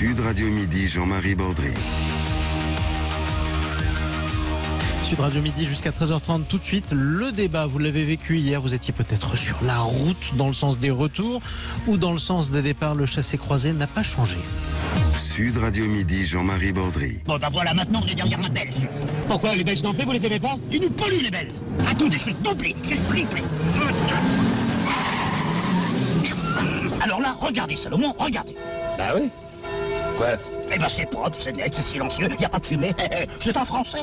Sud Radio Midi, Jean-Marie Baudry. Sud Radio Midi jusqu'à 13h30 tout de suite. Le débat, vous l'avez vécu hier, vous étiez peut-être sur la route dans le sens des retours ou dans le sens des départs. Le chassé-croisé n'a pas changé. Sud Radio Midi, Jean-Marie Baudry. Bon ben voilà, maintenant on est derrière la Belge. Pourquoi les Belges non plus, vous les aimez pas? Ils nous polluent les Belges. À tout, des choses doublées, quel triplé. Alors là, regardez Salomon, regardez. Bah oui. Quoi? Eh ben c'est propre, c'est net, c'est silencieux, y a pas de fumée. C'est en français.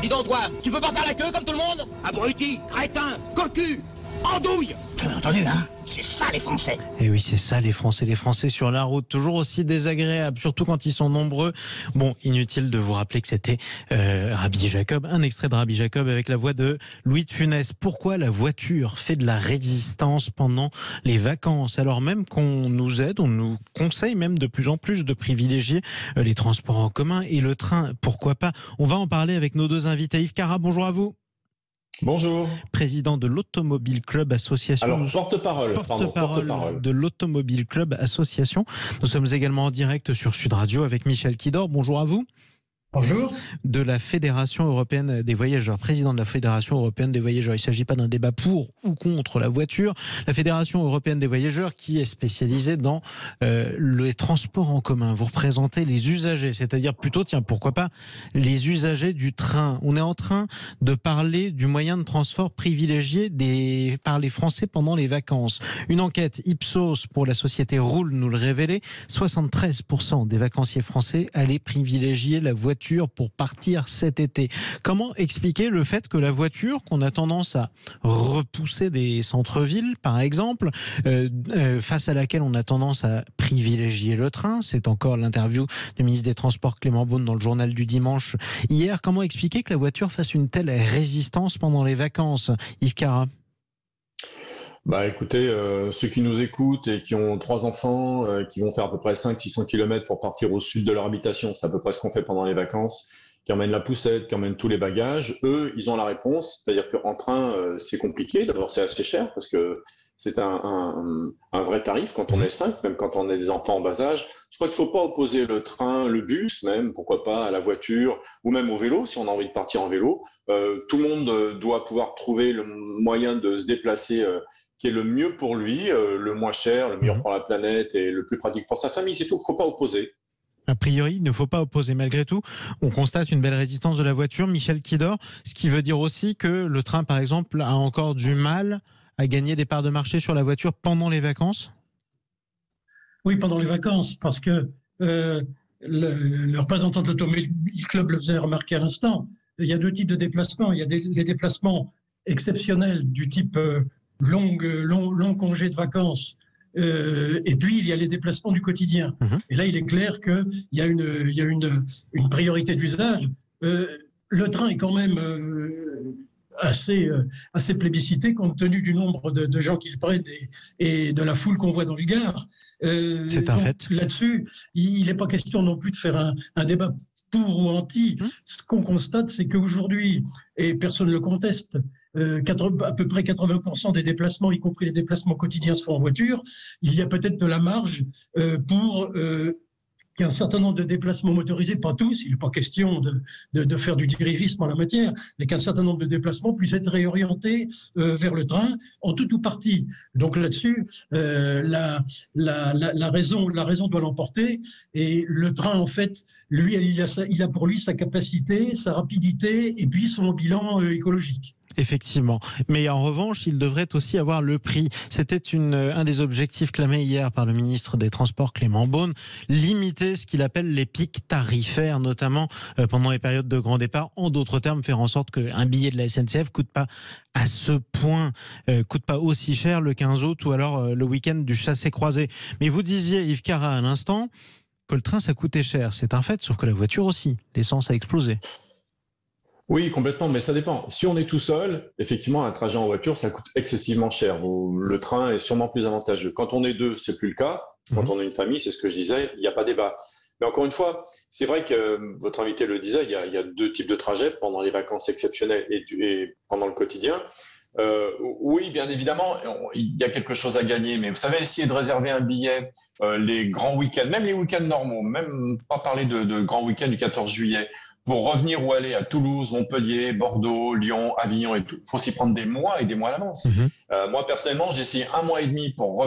Dis donc toi, tu peux pas faire la queue comme tout le monde? Abruti, crétin, cocu, andouille. Tu as entendu, hein? C'est ça les Français. Et oui, c'est ça les Français sur la route, toujours aussi désagréables, surtout quand ils sont nombreux. Bon, inutile de vous rappeler que c'était Rabbi Jacob, un extrait de Rabbi Jacob avec la voix de Louis de Funès. Pourquoi la voiture fait de la résistance pendant les vacances, alors même qu'on nous aide, on nous conseille même de plus en plus de privilégier les transports en commun et le train, pourquoi pas? On va en parler avec nos deux invités. Yves Cara, bonjour à vous. Bonjour. Président de l'Automobile Club Association. Alors, porte-parole de l'Automobile Club Association. Nous sommes également en direct sur Sud Radio avec Michel Kidor. Bonjour à vous. Bonjour. De la Fédération Européenne des Voyageurs, président de la Fédération Européenne des Voyageurs. Il ne s'agit pas d'un débat pour ou contre la voiture. La Fédération Européenne des Voyageurs qui est spécialisée dans les transports en commun. Vous représentez les usagers, c'est-à-dire plutôt, tiens, pourquoi pas, les usagers du train. On est en train de parler du moyen de transport privilégié par les Français pendant les vacances. Une enquête Ipsos pour la société Roule nous le révélait. 73% des vacanciers français allaient privilégier la voiture pour partir cet été. Comment expliquer le fait que la voiture, qu'on a tendance à repousser des centres-villes, par exemple, face à laquelle on a tendance à privilégier le train, c'est encore l'interview du ministre des Transports Clément Beaune dans le journal du dimanche hier. Comment expliquer que la voiture fasse une telle résistance pendant les vacances, Yves Cara? Bah écoutez, ceux qui nous écoutent et qui ont 3 enfants, qui vont faire à peu près 500-600 km pour partir au sud de leur habitation, c'est à peu près ce qu'on fait pendant les vacances, qui emmènent la poussette, qui emmènent tous les bagages, eux, ils ont la réponse. C'est-à-dire qu'en train, c'est compliqué. D'abord, c'est assez cher parce que c'est un vrai tarif quand on est 5, même quand on a des enfants en bas âge. Je crois qu'il ne faut pas opposer le train, le bus même, pourquoi pas, à la voiture ou même au vélo, si on a envie de partir en vélo. Tout le monde doit pouvoir trouver le moyen de se déplacer qui est le mieux pour lui, le moins cher, le meilleur pour la planète et le plus pratique pour sa famille. C'est tout, il ne faut pas opposer. A priori, il ne faut pas opposer. Malgré tout, on constate une belle résistance de la voiture. Michel Kidor, ce qui veut dire aussi que le train, par exemple, a encore du mal à gagner des parts de marché sur la voiture pendant les vacances? Oui, pendant les vacances, parce que le représentant de l'Automobile Club le faisait remarquer à l'instant. Il y a 2 types de déplacements. Il y a les déplacements exceptionnels du type long congé de vacances. Et puis, il y a les déplacements du quotidien. Et là, il est clair qu'il y a une priorité d'usage. Le train est quand même assez plébiscité compte tenu du nombre de gens qu'il prennent et de la foule qu'on voit dans les gares. C'est un fait. Là-dessus, il n'est pas question non plus de faire un débat pour ou anti. Ce qu'on constate, c'est qu'aujourd'hui, et personne ne le conteste, à peu près 80% des déplacements, y compris les déplacements quotidiens, se font en voiture. Il y a peut-être de la marge pour qu'un certain nombre de déplacements motorisés, pas tous, il n'est pas question de faire du dirigisme en la matière, mais qu'un certain nombre de déplacements puissent être réorientés vers le train, en tout ou partie. Donc là-dessus, la raison doit l'emporter, et le train, en fait, lui, il a pour lui sa capacité, sa rapidité, et puis son bilan écologique. Effectivement. Mais en revanche, il devrait aussi avoir le prix. C'était un des objectifs clamés hier par le ministre des Transports, Clément Beaune, limiter ce qu'il appelle les pics tarifaires, notamment pendant les périodes de grand départ. En d'autres termes, faire en sorte qu'un billet de la SNCF coûte pas à ce point, coûte pas aussi cher le 15 août ou alors le week-end du chassé-croisé. Mais vous disiez, Yves Cara, à l'instant, que le train, ça coûtait cher. C'est un fait, sauf que la voiture aussi. L'essence a explosé. Oui, complètement, mais ça dépend. Si on est tout seul, effectivement, un trajet en voiture, ça coûte excessivement cher. Le train est sûrement plus avantageux. Quand on est 2, c'est plus le cas. Quand on est une famille, c'est ce que je disais, il n'y a pas débat. Mais encore une fois, c'est vrai que votre invité le disait, il y a 2 types de trajets pendant les vacances exceptionnelles et pendant le quotidien. Oui, bien évidemment, il y a quelque chose à gagner, mais vous savez, essayer de réserver un billet les grands week-ends, même les week-ends normaux, même pas parler de grands week-ends du 14 juillet, pour revenir ou aller à Toulouse, Montpellier, Bordeaux, Lyon, Avignon et tout. Il faut s'y prendre des mois et des mois à l'avance. Moi, personnellement, j'ai essayé 1 mois et demi pour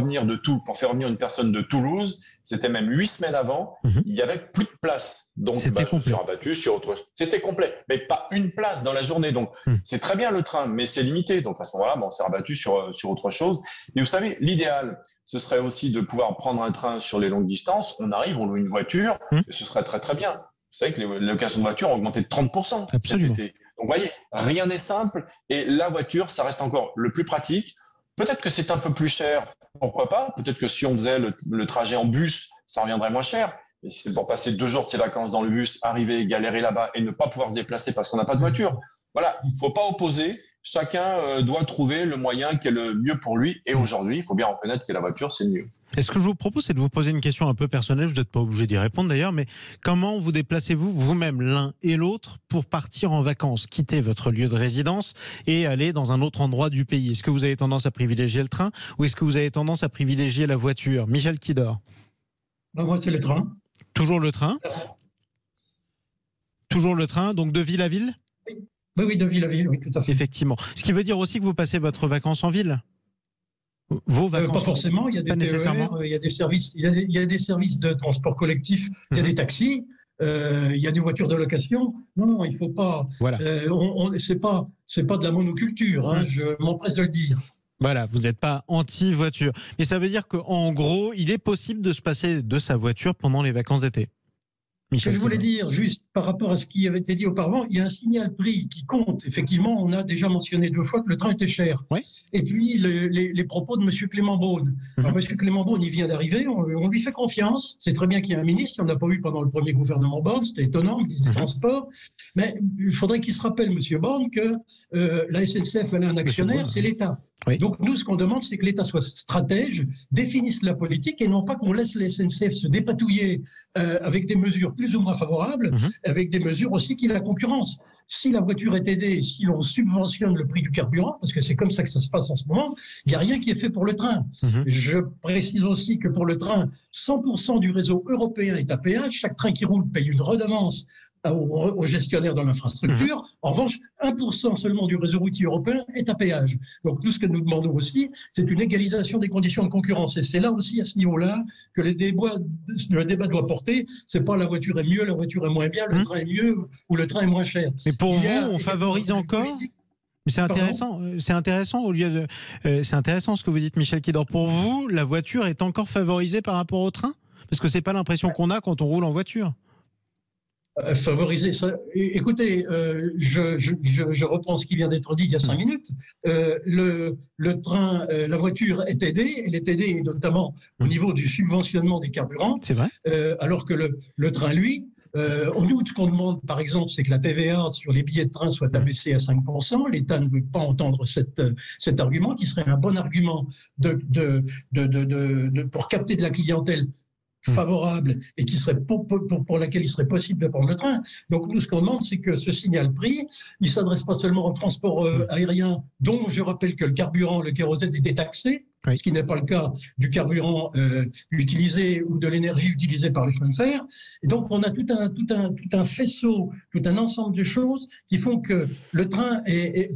faire revenir une personne de Toulouse. C'était même 8 semaines avant. Il y avait plus de place. Donc, je me suis rabattu sur autre chose. C'était complet, mais pas une place dans la journée. Donc, c'est très bien le train, mais c'est limité. Donc, à ce moment-là, on s'est rabattu sur autre chose. Et vous savez, l'idéal, ce serait aussi de pouvoir prendre un train sur les longues distances. On arrive, on loue une voiture, et ce serait très, très bien. Vous savez que les locations de voitures ont augmenté de 30% cet été. Donc, vous voyez, rien n'est simple. Et la voiture, ça reste encore le plus pratique. Peut-être que c'est un peu plus cher, pourquoi pas. Peut-être que si on faisait le trajet en bus, ça reviendrait moins cher. Mais si c'est pour passer 2 jours de ses vacances dans le bus, arriver, galérer là-bas et ne pas pouvoir se déplacer parce qu'on n'a pas de voiture. Voilà, il ne faut pas opposer. Chacun doit trouver le moyen qui est le mieux pour lui. Et aujourd'hui, il faut bien reconnaître que la voiture, c'est mieux. Et ce que je vous propose, c'est de vous poser une question un peu personnelle. Vous n'êtes pas obligé d'y répondre d'ailleurs, mais comment vous déplacez-vous vous-même l'un et l'autre pour partir en vacances, quitter votre lieu de résidence et aller dans un autre endroit du pays? Est-ce que vous avez tendance à privilégier le train ou est-ce que vous avez tendance à privilégier la voiture? Michel Kidor. Moi, c'est le train. Toujours le train? Toujours le train, donc de ville à ville? Oui, de ville à ville, oui, tout à fait. Effectivement. Ce qui veut dire aussi que vous passez votre vacances en ville? Vos vacances? Pas forcément, il y a des TER, il y a des services, il y a des services de transport collectif, il y a des taxis, il y a des voitures de location. Non, il ne faut pas. Voilà. C'est pas de la monoculture, hein, je m'empresse de le dire. Voilà, vous n'êtes pas anti-voiture. Mais ça veut dire qu'en gros, il est possible de se passer de sa voiture pendant les vacances d'été. Ce que je voulais dire, juste par rapport à ce qui avait été dit auparavant, il y a un signal prix qui compte. Effectivement, on a déjà mentionné 2 fois que le train était cher. Oui. Et puis, les propos de M. Clément Beaune. Alors, M. Clément Beaune, il vient d'arriver, on lui fait confiance. C'est très bien qu'il y ait un ministre, il n'y en a pas eu pendant le premier gouvernement Borne, c'était étonnant, ministre des Transports. Mais il faudrait qu'il se rappelle, M. Borne, que la SNCF, elle a un actionnaire, c'est l'État. Oui. Donc, nous, ce qu'on demande, c'est que l'État soit stratège, définisse la politique et non pas qu'on laisse la SNCF se dépatouiller avec des mesures plus ou moins favorables, avec des mesures aussi qui la concurrence. Si la voiture est aidée, si l'on subventionne le prix du carburant, parce que c'est comme ça que ça se passe en ce moment, il n'y a rien qui est fait pour le train. Je précise aussi que pour le train, 100% du réseau européen est à péage. Chaque train qui roule paye une redevance aux gestionnaires de l'infrastructure. En revanche, 1% seulement du réseau routier européen est à péage. Donc, tout ce que nous demandons aussi, c'est une égalisation des conditions de concurrence. Et c'est là aussi, à ce niveau-là, que le débat doit porter. C'est pas la voiture est mieux, la voiture est moins bien, le train est mieux ou le train est moins cher. Mais pour vous, on favorise encore... Mais c'est intéressant, c'est intéressant ce que vous dites, Michel Kidor. Pour vous, la voiture est encore favorisée par rapport au train? Parce que c'est pas l'impression qu'on a quand on roule en voiture. Favoriser ça. Écoutez, je reprends ce qui vient d'être dit il y a 5 minutes. Le train, la voiture est aidée, elle est aidée notamment au niveau du subventionnement des carburants. C'est vrai. Alors que le train, lui, nous, ce qu'on demande, par exemple, c'est que la TVA sur les billets de train soit abaissée à 5%. L'État ne veut pas entendre cet argument, qui serait un bon argument pour capter de la clientèle favorable et qui serait pour laquelle il serait possible de prendre le train. Donc nous, ce qu'on demande, c'est que ce signal prix, il ne s'adresse pas seulement au transport aérien, dont je rappelle que le carburant, le kérosène est détaxé, ce qui n'est pas le cas du carburant utilisé ou de l'énergie utilisée par les chemins de fer. Et donc on a tout un faisceau, tout un ensemble de choses qui font que le train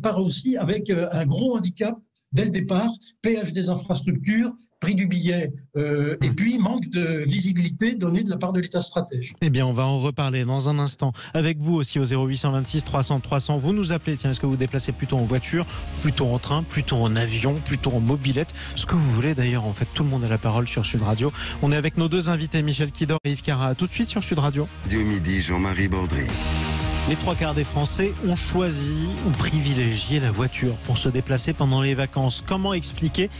part aussi avec un gros handicap dès le départ, péage des infrastructures, prix du billet, et puis manque de visibilité donnée de la part de l'État stratège. Eh bien, on va en reparler dans un instant. Avec vous aussi au 0826 300 300. Vous nous appelez, tiens, est-ce que vous déplacez plutôt en voiture, plutôt en train, plutôt en avion, plutôt en mobilette? Ce que vous voulez d'ailleurs, en fait, tout le monde a la parole sur Sud Radio. On est avec nos 2 invités, Michel Kidor et Yves Cara. Tout de suite sur Sud Radio. Du midi, Jean-Marie Baudry. Les 3/4 des Français ont choisi ou privilégié la voiture pour se déplacer pendant les vacances. Comment expliquer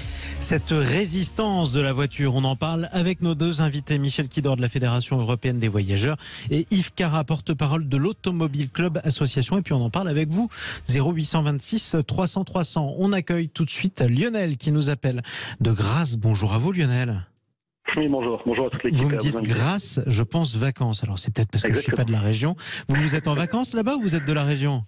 cette résistance de la voiture? On en parle avec nos 2 invités, Michel Kidor de la Fédération européenne des voyageurs et Yves Cara, porte-parole de l'Automobile Club Association. Et puis on en parle avec vous, 0826 300 300. On accueille tout de suite Lionel qui nous appelle de Grasse. Bonjour à vous Lionel. Oui, bonjour. Bonjour à toute l'équipe. Vous me dites Grasse, je pense vacances. Alors c'est peut-être parce que je ne suis pas de la région. Vous êtes en vacances là-bas ou vous êtes de la région?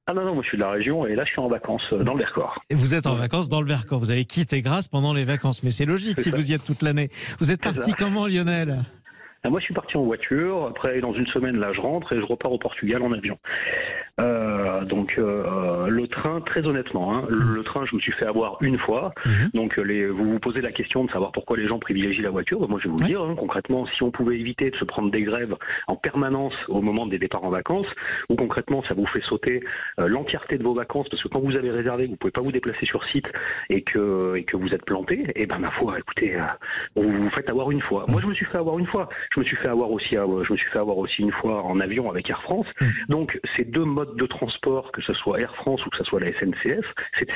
Ah non, moi je suis de la région et là je suis en vacances dans le Vercors. Et vous êtes en vacances dans le Vercors. Vous avez quitté Grasse pendant les vacances, mais c'est logique si vous y êtes toute l'année. Vous êtes parti comment, Lionel ? Moi je suis parti en voiture, après dans une semaine là je rentre et je repars au Portugal en avion. Donc le train, très honnêtement, hein, le train, je me suis fait avoir une fois. Donc vous vous posez la question de savoir pourquoi les gens privilégient la voiture. Moi, je vais vous le dire, hein, concrètement, si on pouvait éviter de se prendre des grèves en permanence au moment des départs en vacances, ou concrètement, ça vous fait sauter l'entièreté de vos vacances, parce que quand vous avez réservé, vous pouvez pas vous déplacer sur site et que vous êtes planté, et ben ma foi, écoutez, vous vous faites avoir une fois. Moi, je me suis fait avoir une fois. Je me suis fait avoir aussi une fois en avion avec Air France. Donc, ces deux modes de transport, que ce soit Air France ou que ce soit la SNCF,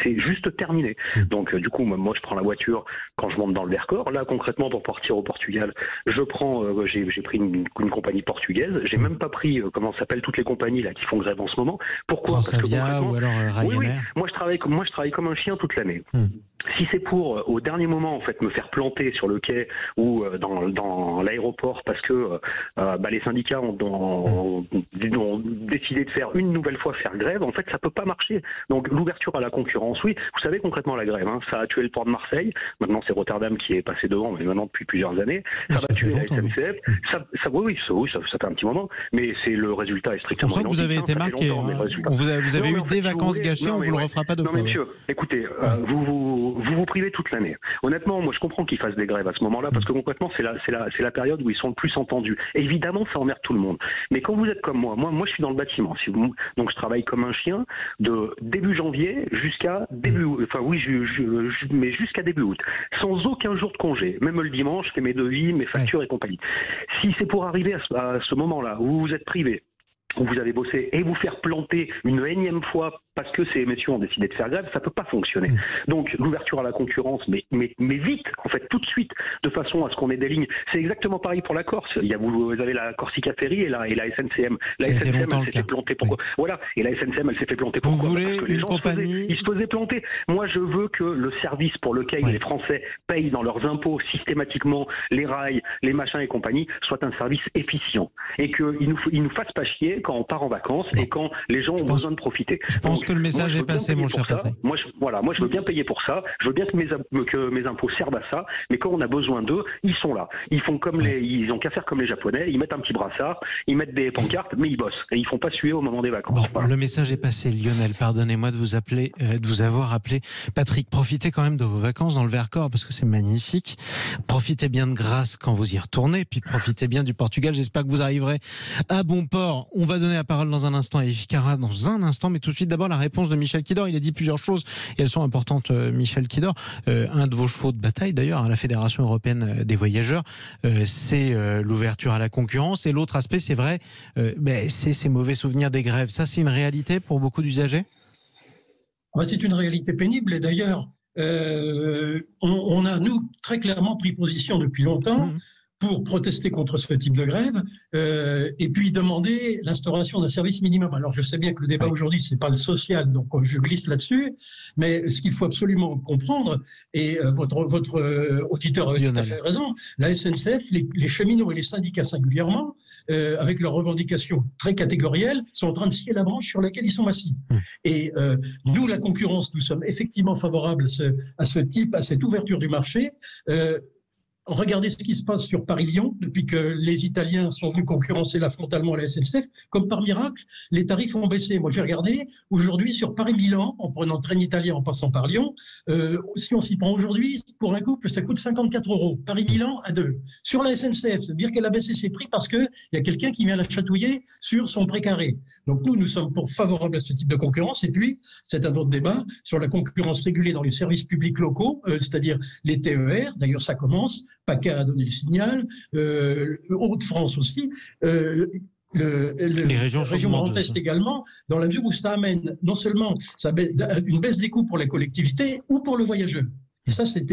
c'est juste terminé. Donc du coup, moi je prends la voiture quand je monte dans le Vercors. Là concrètement, pour partir au Portugal, j'ai pris une compagnie portugaise. J'ai même pas pris comment s'appellent toutes les compagnies là qui font grève en ce moment. Pourquoi? Parce que Transavia ou alors Ryanair. Oui, moi je travaille comme un chien toute l'année. Si c'est pour au dernier moment en fait me faire planter sur le quai ou dans l'aéroport parce que les syndicats ont décidé de faire une nouvelle fois faire grève, en fait ça peut pas marcher. Donc l'ouverture à la concurrence, oui, vous savez concrètement la grève, hein, ça a tué le port de Marseille, maintenant c'est Rotterdam qui est passé devant, mais maintenant depuis plusieurs années, ça va tuer la SNCF, ça fait un petit moment, mais c'est le résultat est strictement identique. On sent que vous avez été marqué, vous avez eu des vacances gâchées, on vous le refera pas deux fois. Non monsieur, écoutez, vous privez toute l'année. Honnêtement, moi je comprends qu'ils fassent des grèves à ce moment-là, parce que concrètement c'est la période où ils sont le plus entendus. Évidemment ça emmerde tout le monde, mais quand vous êtes comme moi je suis dans le bâtiment, donc je travaille comme un chien de début janvier jusqu'à jusqu'à début août, sans aucun jour de congé, même le dimanche, je fais mes devis, mes factures et compagnie. Si c'est pour arriver à ce moment-là où vous êtes privé, où vous avez bossé et vous faire planter une énième fois parce que ces messieurs ont décidé de faire grève, ça peut pas fonctionner. Donc l'ouverture à la concurrence, mais vite, en fait, tout de suite, de façon à ce qu'on ait des lignes. C'est exactement pareil pour la Corse. Vous avez la Corsica Ferry et la SNCM. La SNCM, elle s'est fait planter. Pourquoi ? Voilà. Et la SNCM, elle s'est fait planter. Pourquoi ? Vous voulez parce que les une gens compagnie... ils se faisaient planter. Moi, je veux que le service pour lequel les Français payent dans leurs impôts systématiquement les rails, les machins et compagnie, soit un service efficient. Et qu'ils nous fassent pas chier quand on part en vacances et quand les gens ont besoin de profiter. Je pense que le message est passé, mon cher Patrick. Moi, je veux bien payer pour ça. Je veux bien que mes impôts servent à ça. Mais quand on a besoin d'eux, ils sont là. Ils font comme ils ont qu'à faire comme les Japonais. Ils mettent un petit brassard, ils mettent des pancartes, mais ils bossent. Et ils font pas suer au moment des vacances. Bon, voilà. Le message est passé, Lionel. Pardonnez-moi de vous avoir appelé. Patrick, profitez quand même de vos vacances dans le Vercors parce que c'est magnifique. Profitez bien de Grasse quand vous y retournez. Puis profitez bien du Portugal. J'espère que vous arriverez à bon port. On va donner la parole dans un instant à Yves Cara dans un instant, mais tout de suite d'abord la réponse de Michel Kidor. Il a dit plusieurs choses et elles sont importantes, Michel Kidor. Un de vos chevaux de bataille d'ailleurs à la Fédération européenne des voyageurs, c'est l'ouverture à la concurrence, et l'autre aspect, c'est vrai, c'est ces mauvais souvenirs des grèves. Ça, c'est une réalité pour beaucoup d'usagers ? C'est une réalité pénible, et d'ailleurs on a nous très clairement pris position depuis longtemps pour protester contre ce type de grève et puis demander l'instauration d'un service minimum. Alors je sais bien que le débat aujourd'hui c'est pas le social, donc je glisse là-dessus, mais ce qu'il faut absolument comprendre, et votre auditeur avait tout à fait raison, la SNCF, les cheminots et les syndicats singulièrement, avec leurs revendications très catégorielles, sont en train de scier la branche sur laquelle ils sont assis. Et nous, la concurrence, nous sommes effectivement favorables à cette ouverture du marché. Regardez ce qui se passe sur Paris-Lyon depuis que les Italiens sont venus concurrencer là frontalement à la SNCF. Comme par miracle, les tarifs ont baissé. Moi, j'ai regardé aujourd'hui sur Paris-Milan, en prenant le train italien en passant par Lyon. Si on s'y prend aujourd'hui, pour un couple, ça coûte 54 €. Paris-Milan à 2. Sur la SNCF, ça veut dire qu'elle a baissé ses prix parce qu'il y a quelqu'un qui vient la chatouiller sur son précaré. Donc nous sommes favorables à ce type de concurrence. Et puis, c'est un autre débat sur la concurrence régulée dans les services publics locaux, c'est-à-dire les TER. D'ailleurs, ça commence. PACA a donné le signal, Hauts-de-France aussi, les régions Grand Est également, dans la mesure où ça amène non seulement une baisse des coûts pour les collectivités ou pour le voyageur. Et ça, c'est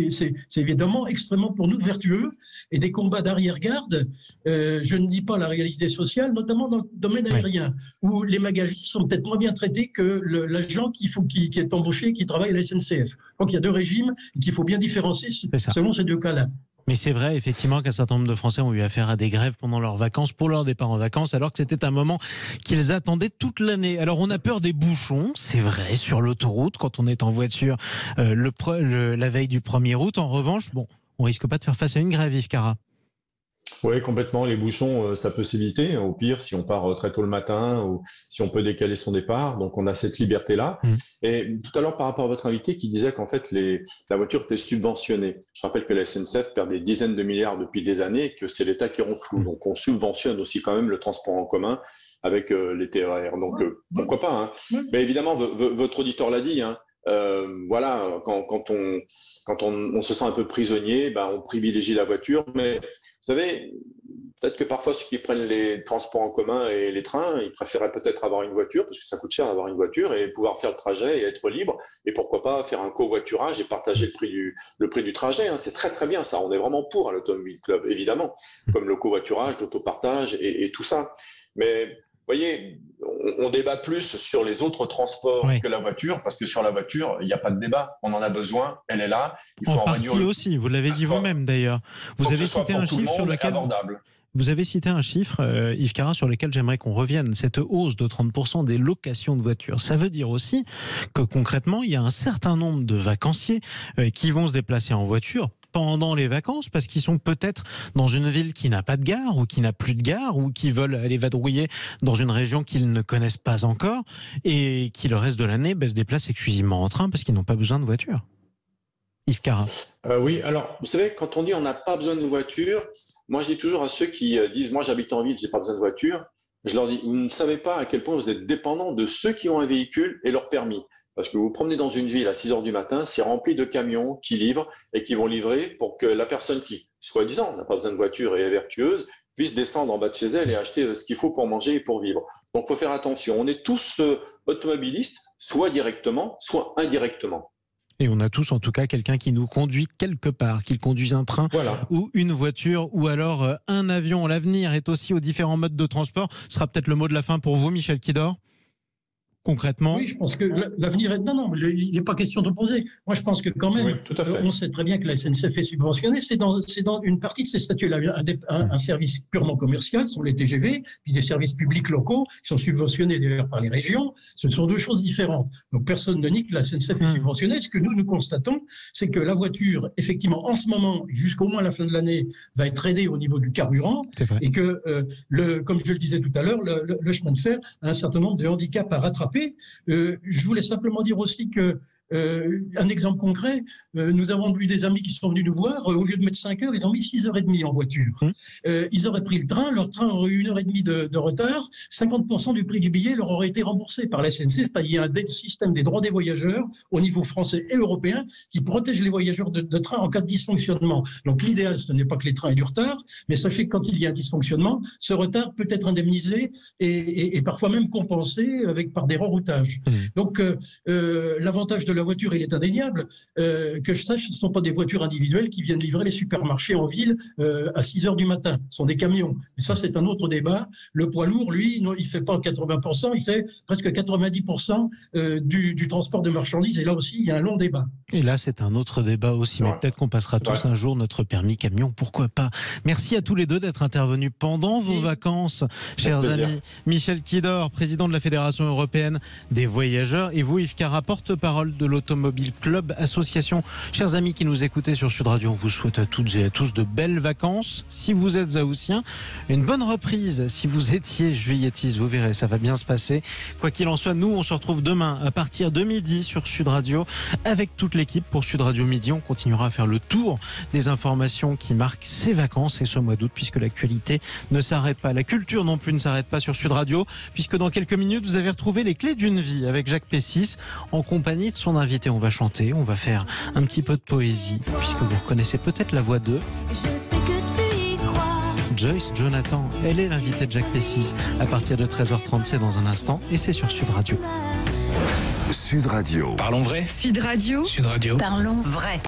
évidemment extrêmement pour nous vertueux, et des combats d'arrière-garde. Je ne dis pas la réalité sociale, notamment dans le domaine aérien, où les magagistes sont peut-être moins bien traités que l'agent qui est embauché, qui travaille à la SNCF. Donc il y a deux régimes qu'il faut bien différencier selon ces deux cas-là. Mais c'est vrai, effectivement, qu'un certain nombre de Français ont eu affaire à des grèves pendant leurs vacances, pour leur départ en vacances, alors que c'était un moment qu'ils attendaient toute l'année. Alors, on a peur des bouchons, c'est vrai, sur l'autoroute, quand on est en voiture la veille du 1er août. En revanche, bon, on risque pas de faire face à une grève, Yves Cara. Oui, complètement. Les bouchons, ça peut s'éviter. Au pire, si on part très tôt le matin ou si on peut décaler son départ. Donc, on a cette liberté-là. Et tout à l'heure, par rapport à votre invité qui disait qu'en fait, la voiture était subventionnée. Je rappelle que la SNCF perd des dizaines de milliards depuis des années et que c'est l'État qui renfloue. Donc, on subventionne aussi quand même le transport en commun avec les TER. Donc, pourquoi pas, hein. Mais évidemment, votre auditeur l'a dit, hein. Voilà, quand on se sent un peu prisonnier, on privilégie la voiture. Mais vous savez, peut-être que parfois ceux qui prennent les transports en commun et les trains, ils préféraient peut-être avoir une voiture parce que ça coûte cher d'avoir une voiture et pouvoir faire le trajet et être libre. Et pourquoi pas faire un covoiturage et partager le prix du trajet, hein. C'est très très bien ça. On est vraiment pour à l'Automobile Club, évidemment, comme le covoiturage, l'autopartage et tout ça. Mais vous voyez, on débat plus sur les autres transports que la voiture, parce que sur la voiture, il n'y a pas de débat. On en a besoin, elle est là. Il faut en partie aussi, vous l'avez dit vous-même d'ailleurs. Vous avez cité un chiffre sur lequel... Vous avez cité un chiffre, Yves Cara, sur lequel j'aimerais qu'on revienne. Cette hausse de 30% des locations de voitures. Ça veut dire aussi que concrètement, il y a un certain nombre de vacanciers qui vont se déplacer en voiture pendant les vacances parce qu'ils sont peut-être dans une ville qui n'a pas de gare ou qui n'a plus de gare ou qui veulent aller vadrouiller dans une région qu'ils ne connaissent pas encore et qui le reste de l'année se déplacent exclusivement en train parce qu'ils n'ont pas besoin de voiture. Yves Cara. Oui, alors vous savez, quand on dit on n'a pas besoin de voiture, moi je dis toujours à ceux qui disent moi j'habite en ville, j'ai pas besoin de voiture, je leur dis vous ne savez pas à quel point vous êtes dépendants de ceux qui ont un véhicule et leur permis. Parce que vous vous promenez dans une ville à 6h du matin, c'est rempli de camions qui livrent et qui vont livrer pour que la personne qui, soi-disant, n'a pas besoin de voiture et est vertueuse, puisse descendre en bas de chez elle et acheter ce qu'il faut pour manger et pour vivre. Donc, il faut faire attention. On est tous automobilistes, soit directement, soit indirectement. Et on a tous, en tout cas, quelqu'un qui nous conduit quelque part, qu'il conduise un train ou une voiture ou alors un avion. L'avenir est aussi aux différents modes de transport. Ce sera peut-être le mot de la fin pour vous, Michel Kidor. Concrètement. Oui, je pense que l'avenir est... Non, il n'est pas question d'opposer. Moi, je pense que quand même, on sait très bien que la SNCF est subventionnée. C'est dans une partie de ces statuts-là. Un service purement commercial sont les TGV, puis des services publics locaux qui sont subventionnés d'ailleurs par les régions. Ce sont deux choses différentes. Donc, personne ne nie que la SNCF est subventionnée. Ce que nous constatons, c'est que la voiture, effectivement, en ce moment, jusqu'au moins la fin de l'année, va être aidée au niveau du carburant. Et que, comme je le disais tout à l'heure, le chemin de fer a un certain nombre de handicaps à rattraper. Je voulais simplement dire aussi que un exemple concret, nous avons eu des amis qui sont venus nous voir, au lieu de mettre 5 heures, ils ont mis 6h30 en voiture. Ils auraient pris le train, leur train aurait eu 1h30 de retard, 50% du prix du billet leur aurait été remboursé par la SNCF. Il y a un système des droits des voyageurs au niveau français et européen qui protège les voyageurs de train en cas de dysfonctionnement. Donc l'idéal, ce n'est pas que les trains aient du retard, mais sachez que quand il y a un dysfonctionnement, ce retard peut être indemnisé et parfois même compensé par des reroutages. Donc l'avantage de la voiture, il est indéniable. Que je sache, ce ne sont pas des voitures individuelles qui viennent livrer les supermarchés en ville à 6h du matin. Ce sont des camions. Et ça, c'est un autre débat. Le poids lourd, lui, non, il ne fait pas 80%, il fait presque 90% du transport de marchandises. Et là aussi, il y a un long débat. Et là, c'est un autre débat aussi. Mais peut-être qu'on passera tous un jour notre permis camion. Pourquoi pas? Merci à tous les deux d'être intervenus pendant vos vacances, chers amis. Michel Kidor, président de la Fédération européenne des voyageurs. Et vous, Yves Cara, porte-parole de l'Automobile Club Association. Chers amis qui nous écoutez sur Sud Radio, on vous souhaite à toutes et à tous de belles vacances. Si vous êtes haussiens, une bonne reprise. Si vous étiez juilletistes, vous verrez, ça va bien se passer. Quoi qu'il en soit, nous, on se retrouve demain à partir de midi sur Sud Radio avec toute l'équipe pour Sud Radio Midi. On continuera à faire le tour des informations qui marquent ces vacances et ce mois d'août, puisque l'actualité ne s'arrête pas. La culture non plus ne s'arrête pas sur Sud Radio, puisque dans quelques minutes, vous avez retrouvé les clés d'une vie avec Jacques Pessis en compagnie de son invité. On va chanter, on va faire un petit peu de poésie, puisque vous reconnaissez peut-être la voix de Joyce Jonathan. Elle est l'invitée de Jacques Pessis à partir de 13h30, c'est dans un instant et c'est sur Sud Radio. Sud Radio. Parlons vrai. Sud Radio. Sud Radio. Parlons vrai.